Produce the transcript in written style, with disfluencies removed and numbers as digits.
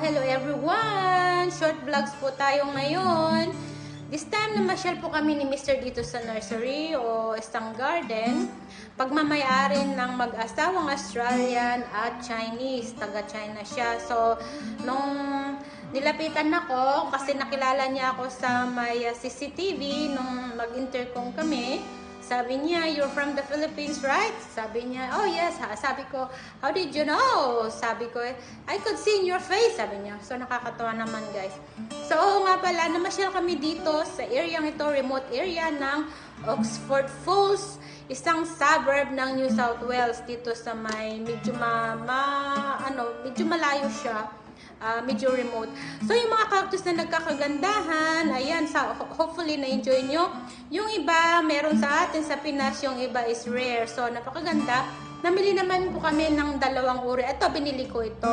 Hello everyone! Short vlogs po tayo ngayon. This time namasyal po kami ni Mr. dito sa nursery o isang garden. Pagmamayari ng mag-asawang Australian at Chinese. Taga-China siya. So, nung nilapitan ako, kasi nakilala niya ako sa may CCTV nung mag-intercom kami. Sabi niya, you're from the Philippines, right? Sabi niya, oh yes. Sabi ko, how did you know? Sabi ko, I could see in your face. Sabi niya. So, nakakatawa naman, guys. So, oo nga pala, namasyal kami dito sa area ito, remote area ng Oxford Falls, isang suburb ng New South Wales dito sa may medyo medyo malayo siya. Medyo remote. So, yung mga cactus na nagkakagandahan, ayan, hopefully na-enjoy nyo. Yung iba, meron sa atin sa Pinas, yung iba is rare. So, napakaganda. Namili naman po kami ng 2 uri. Ito, binili ko ito.